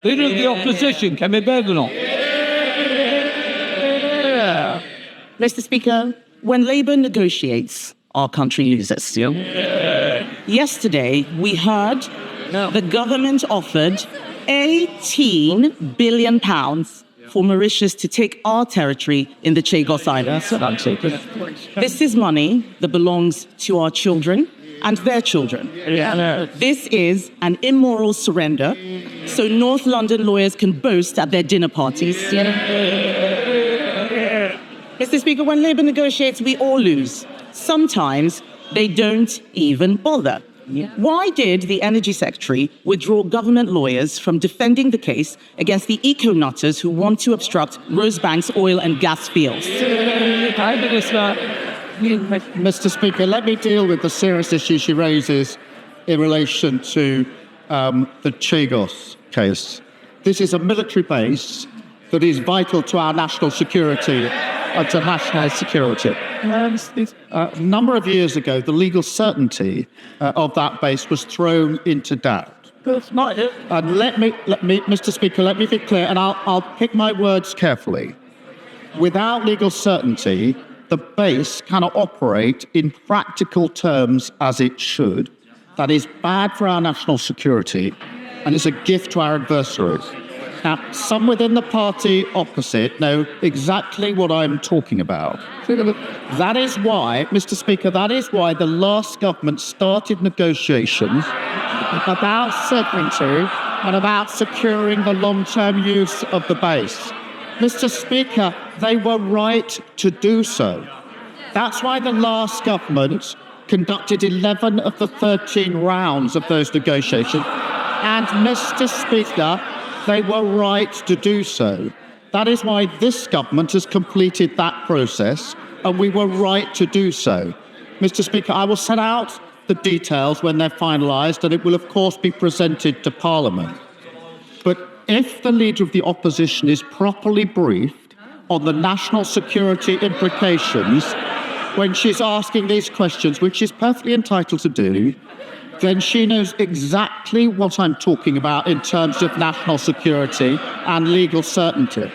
Leader of the opposition, Kemi Badenoch. Mr. Speaker, when Labour negotiates, our country loses. Yesterday, we heard the government offered £18 billion for Mauritius to take our territory in the Chagos Islands. This is money that belongs to our children and their children. This is an immoral surrender, so North London lawyers can boast at their dinner parties. Mr. Speaker, when Labour negotiates, we all lose. Sometimes they don't even bother. Why did the Energy Secretary withdraw government lawyers from defending the case against the eco-nutters who want to obstruct Rosebank's oil and gas fields? Mr. Speaker, let me deal with the serious issue she raises in relation to the Chagos case. This is a military base that is vital to our national security and to national security. A number of years ago, the legal certainty of that base was thrown into doubt. And let me, Mr. Speaker, let me be clear, and I'll pick my words carefully. Without legal certainty, the base cannot operate in practical terms as it should. That is bad for our national security, and it's a gift to our adversaries. Now, some within the party opposite know exactly what I'm talking about. That is why, Mr. Speaker, that is why the last government started negotiations about certainty and about securing the long-term use of the base. Mr. Speaker, they were right to do so. That's why the last government conducted 11 of the 13 rounds of those negotiations. And, Mr. Speaker, they were right to do so. That is why this government has completed that process, and we were right to do so. Mr. Speaker, I will set out the details when they're finalised, and it will, of course, be presented to Parliament. But if the Leader of the Opposition is properly briefed on the national security implications when she's asking these questions, which she's perfectly entitled to do, then she knows exactly what I'm talking about in terms of national security and legal certainty.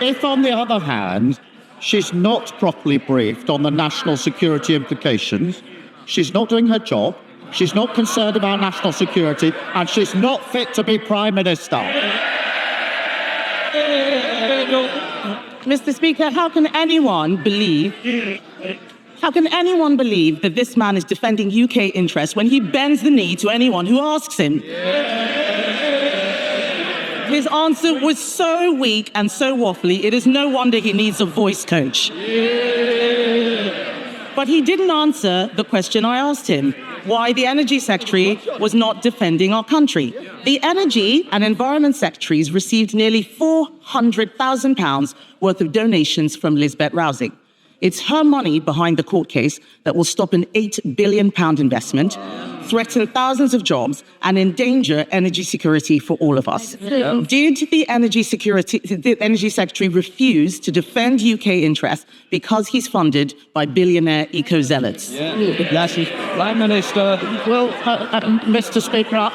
If, on the other hand, she's not properly briefed on the national security implications, she's not doing her job, she's not concerned about national security, and she's not fit to be Prime Minister. Mr. Speaker, how can anyone believe that this man is defending UK interests when he bends the knee to anyone who asks him? His answer was so weak and so waffly, it is no wonder he needs a voice coach. But he didn't answer the question I asked him, why the Energy Secretary was not defending our country. The Energy and Environment Secretaries received nearly £400,000 worth of donations from Lisbeth Rousing. It's her money behind the court case that will stop an £8 billion investment, threaten thousands of jobs, and endanger energy security for all of us. Did the Energy Secretary refuse to defend UK interests because he's funded by billionaire eco-zealots? Prime Minister. Well, Mr. Speaker,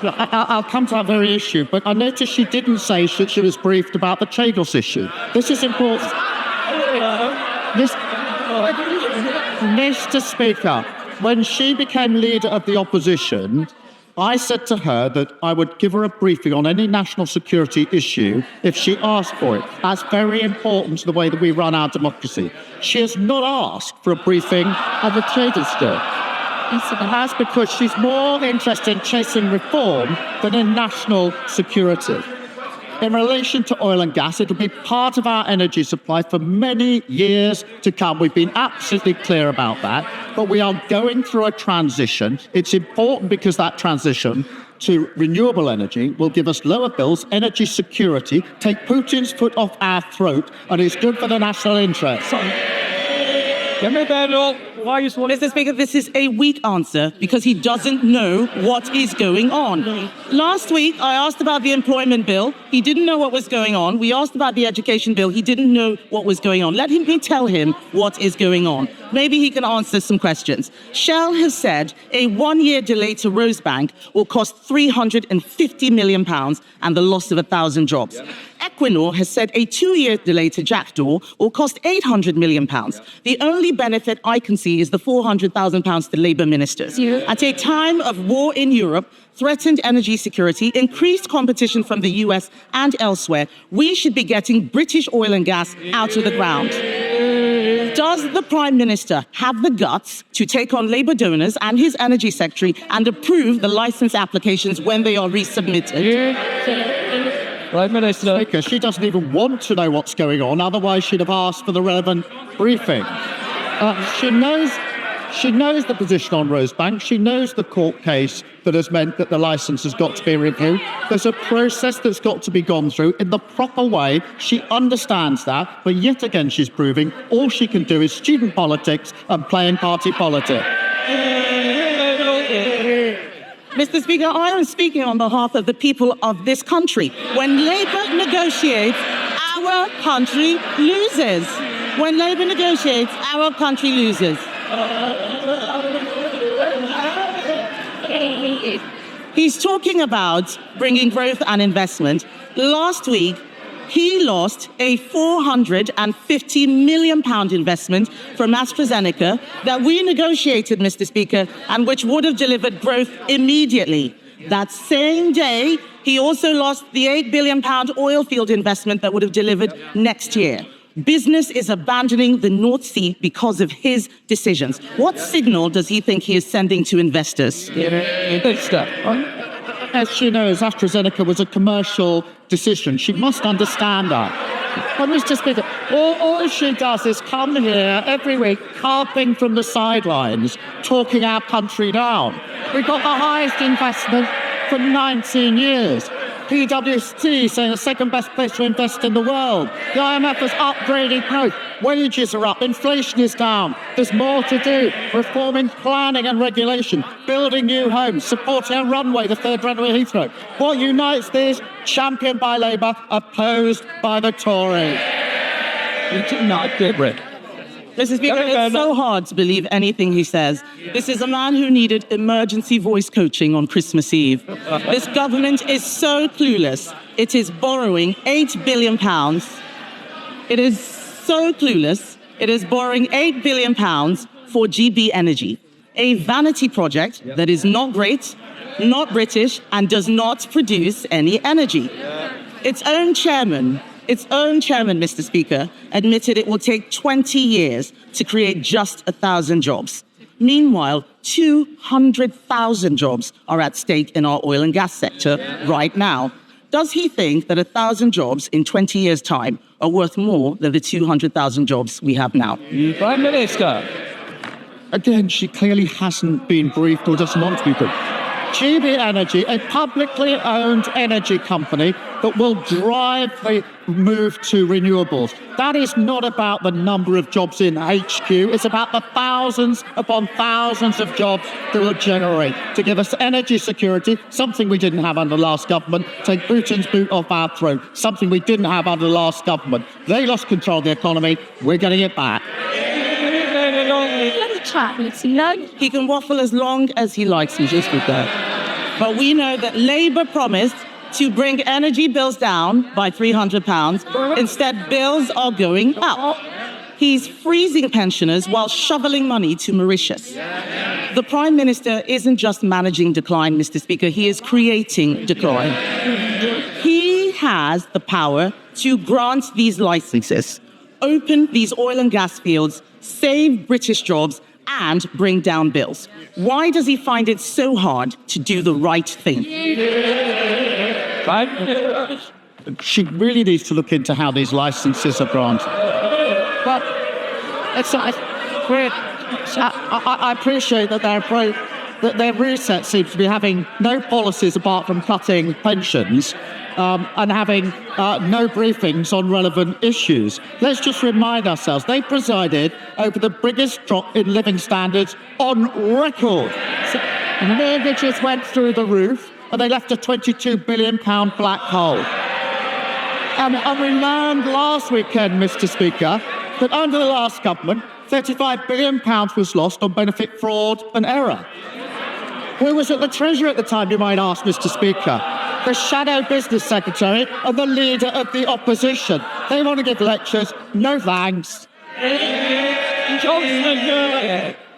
I'll come to that very issue, but I noticed she didn't say that she was briefed about the Chagos issue. This is important. Mr. Speaker, when she became Leader of the Opposition, I said to her that I would give her a briefing on any national security issue if she asked for it. That's very important to the way that we run our democracy. She has not asked for a briefing of the Chagos issue. That's because she's more interested in chasing reform than in national security. In relation to oil and gas, it will be part of our energy supply for many years to come. We've been absolutely clear about that. But we are going through a transition. It's important because that transition to renewable energy will give us lower bills, energy security, take Putin's foot off our throat, and it's good for the national interest. Kemi Badenoch, why you want Mr. Speaker, this is a weak answer because he doesn't know what is going on. Last week, I asked about the employment bill. He didn't know what was going on. We asked about the education bill. He didn't know what was going on. Let me tell him what is going on. Maybe he can answer some questions. Shell has said a one-year delay to Rosebank will cost £350 million and the loss of 1,000 jobs. Equinor has said a two-year delay to Jackdaw will cost £800 million. The only benefit I can see is the £400,000 to Labour ministers. At a time of war in Europe, threatened energy security, increased competition from the US and elsewhere, we should be getting British oil and gas out of the ground. Does the Prime Minister have the guts to take on Labour donors and his energy secretary and approve the licence applications when they are resubmitted? Prime Minister. Because she doesn't even want to know what's going on, otherwise she'd have asked for the relevant briefing. She knows the position on Rosebank. She knows the court case that has meant that the licence has got to be reviewed. There's a process that's got to be gone through in the proper way. She understands that, but yet again she's proving all she can do is student politics and playing party politics. Mr. Speaker, I am speaking on behalf of the people of this country. When Labour negotiates, our country loses. When Labour negotiates, our country loses. He's talking about bringing growth and investment. Last week, he lost a £450 million investment from AstraZeneca that we negotiated, Mr. Speaker, and which would have delivered growth immediately. That same day, he also lost the £8 billion oil field investment that would have delivered next year. Business is abandoning the North Sea because of his decisions. What signal does he think he is sending to investors? As she knows, AstraZeneca was a commercial decision. She must understand that. But Mr. Speaker, all she does is come here every week, harping from the sidelines, talking our country down. We've got the highest investment for 19 years. PwC saying the second best place to invest in the world. The IMF has upgraded growth. Wages are up. Inflation is down. There's more to do. Reforming planning and regulation. Building new homes. Supporting a runway, the third runway at Heathrow. What unites this? Championed by Labour, opposed by the Tories. Mr. Speaker, it's so hard to believe anything he says. This is a man who needed emergency voice coaching on Christmas Eve. This government is so clueless. It is borrowing £8 billion. It is so clueless. It is borrowing £8 billion for GB Energy, a vanity project that is not great, not British, and does not produce any energy. Its own chairman, Mr. Speaker, admitted it will take 20 years to create just 1,000 jobs. Meanwhile, 200,000 jobs are at stake in our oil and gas sector right now. Does he think that 1,000 jobs in 20 years' time are worth more than the 200,000 jobs we have now? Prime Minister. Again, she clearly hasn't been briefed or doesn't want to be briefed. GB Energy, a publicly owned energy company that will drive the move to renewables. That is not about the number of jobs in HQ. It's about the thousands upon thousands of jobs that will generate to give us energy security, something we didn't have under the last government. Take Putin's boot off our throat, something we didn't have under the last government. They lost control of the economy. We're getting it back. He can waffle as long as he likes, just with that. But we know that Labour promised to bring energy bills down by £300. Instead, bills are going up. He's freezing pensioners while shoveling money to Mauritius. The Prime Minister isn't just managing decline, Mr. Speaker, he is creating decline. He has the power to grant these licenses, open these oil and gas fields, save British jobs, and bring down bills. Why does he find it so hard to do the right thing? She really needs to look into how these licenses are granted. But I appreciate that they're that their reset seems to be having no policies apart from cutting pensions and having no briefings on relevant issues. Let's just remind ourselves, they presided over the biggest drop in living standards on record. So, mortgages went through the roof and they left a £22 billion black hole. And we learned last weekend, Mr. Speaker, that under the last government, £35 billion was lost on benefit fraud and error. Who was at the Treasury at the time, you might ask, Mr. Speaker? The Shadow Business Secretary and the Leader of the Opposition. They want to give lectures. No thanks. Johnson,